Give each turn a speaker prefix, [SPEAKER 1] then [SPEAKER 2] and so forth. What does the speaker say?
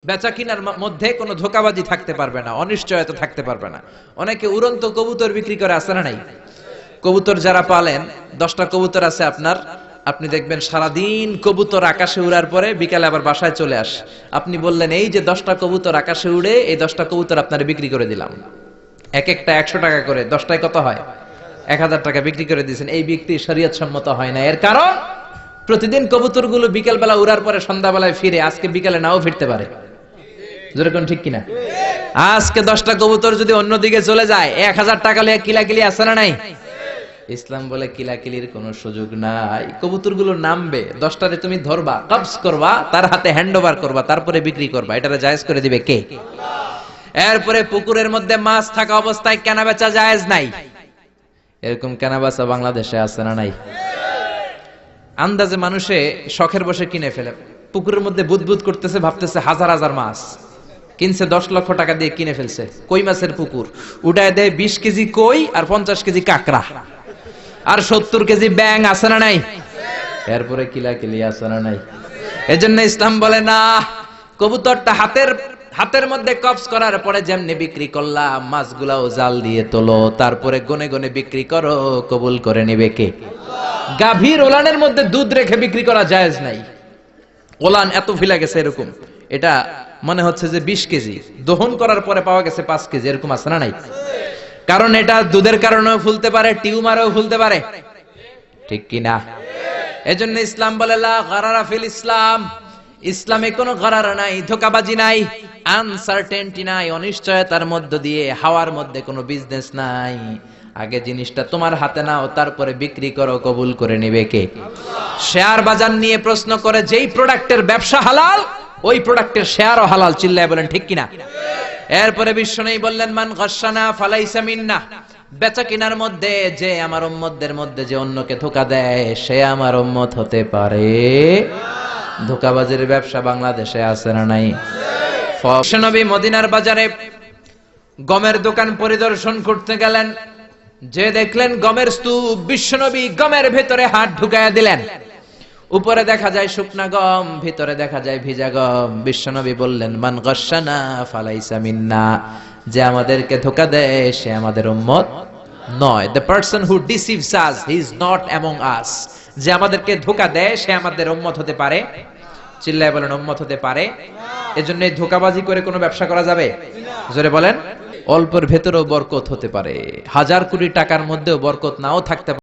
[SPEAKER 1] বেচা কিনার মধ্যে কোনো ধোঁকাবাজি থাকতে পারবে না, অনিশ্চয়তা থাকতে পারবে না। অনেকে উড়ন্ত কবুতর বিক্রি করে, আছে না নাই? কবুতর যারা পালেন, 10টা কবুতর আছে আপনার, আপনি দেখবেন সারাদিন কবুতর আকাশে উড়ার পরে বিকালে আবার বাসায় চলে আসে। আপনি বললেন এই যে 10টা কবুতর আকাশে উড়ে, এই 10টা কবুতর আপনার বিক্রি করে দিলাম, এক একটা 100 টাকা করে, 10টায় কত হয়? 1000 টাকা বিক্রি করে দিয়েছেন। এই বিক্রি শরীয়ত সম্মত হয় না। এর কারণ প্রতিদিন কবুতরগুলো বিকেল বেলা উড়ার পরে সন্ধ্যাবেলায় ফিরে, আজকে বিকালে নাও ফিরতে পারে। যেরকম ঠিক কিনা? আজকে 10টা কবুতর যদি অন্যদিকে চলে যায়, 1000 টাকা লিয়ে কিলাকিলি আছে না নাই? ইসলাম বলে কিলাকিলির কোনো সুযোগ নাই। কবুতরগুলো নামবে, 10টারে তুমি ধরবা, কবজ করবা, তার হাতে হ্যান্ডওভার করবা, তারপরে বিক্রি করবা। এটারে জায়েজ করে দিবে কে? এরপরে পুকুরের মধ্যে মাছ থাকা অবস্থায় কেনা বেচা জায়েজ নাই। এরকম কেনা বেচা বাংলাদেশে আছে না নাই? আন্দাজে মানুষে শখের বসে কিনে ফেলে, পুকুরের মধ্যে বুদবুদ করতেছে, ভাবতেছে হাজার হাজার মাছ কিনছে, 10 লক্ষ টাকা দিয়ে কিনে ফেলছে। কই মাছের পুকুর, উঠায় দেয় 20 কেজি কই আর 50 কেজি কাঁকড়া আর 70 কেজি ব্যাং, আছে না নাই? এরপরে কিলাকিলি আছে না নাই? এজন্য ইসলাম বলে না, কবুতরটা হাতের মধ্যে কবজ করার পরে যেমনি বিক্রি করলাম, মাছগুলাও জাল দিয়ে তোলো, তারপরে গনে গনে বিক্রি করো, কবুল করে নিবে কে? গাভীর ওলানের মধ্যে দুধ রেখে বিক্রি করা জায়েজ নাই। ওলান এত ফিলা গেছে এরকম, এটা মনে হচ্ছে যে 20 কেজি, দহন করার পরে পাওয়া গেছে 5 কেজি, এরকম আছে না নাই? কারণ এটা দুধের কারণেও ফুলতে পারে, টিউমারও ফুলতে পারে, ঠিক কিনা? এজন্য ইসলাম বলে লা গারারা ফিল ইসলাম, ইসলামে কোনো গারারা নাই, ধোঁকাবাজি নাই, আনসার্টেনটি নাই, অনিশ্চয়তার মধ্য দিয়ে, হাওয়ার মধ্যে কোনো বিজনেস নাই। আগে জিনিসটা তোমার হাতে নাও, তারপরে বিক্রি করো, কবুল করে নিবে কে? শেয়ার বাজার নিয়ে প্রশ্ন করে, যেই প্রোডাক্টের ব্যবসা হালাল, ওই প্রোডাক্টের শেয়ারও হালাল, চিল্লায় বলেন ঠিক কিনা? এরপরে বিশ্বনবী বললেন মান গাশশানা ফালাইসা মিন্না, বেচা কিনার মধ্যে যে আমার উম্মতদের মধ্যে যে অন্যকে ধোঁকা দেয়, সে আমার উম্মত হতে পারে। ধোঁকাবাজির ব্যবসা বাংলাদেশে আছে না নাই? বিশ্বনবী মদিনার বাজারে গমের দোকান পরিদর্শন করতে গেলেন, যে দেখলেন গমের স্তূপ, বিশ্বনবী গমের ভেতরে হাত ঢুকায়া দিলেন। উপরে দেখা যায় শুকনা গম, ভিতরে দেখা যায় ভিজা গম। বিশ্বনবী বললেন মান গাশশানা ফালাইসা মিন্না, যে আমাদেরকে ধোঁকা দেয় সে আমাদের উম্মত নয়। The person who deceives us, he is not among us. যে আমাদেরকে ধোঁকা দেয় সে আমাদের উম্মত হতে পারে, চিল্লায় বলেন উম্মত হতে পারে। এজন্য ধোঁকাবাজি করে কোনো ব্যবসা করা যাবে? জোরে বলেন। অল্পের ভেতরেও বরকত হতে পারে, 1000 কোটি টাকার মধ্যেও বরকত নাও থাকতে পারে।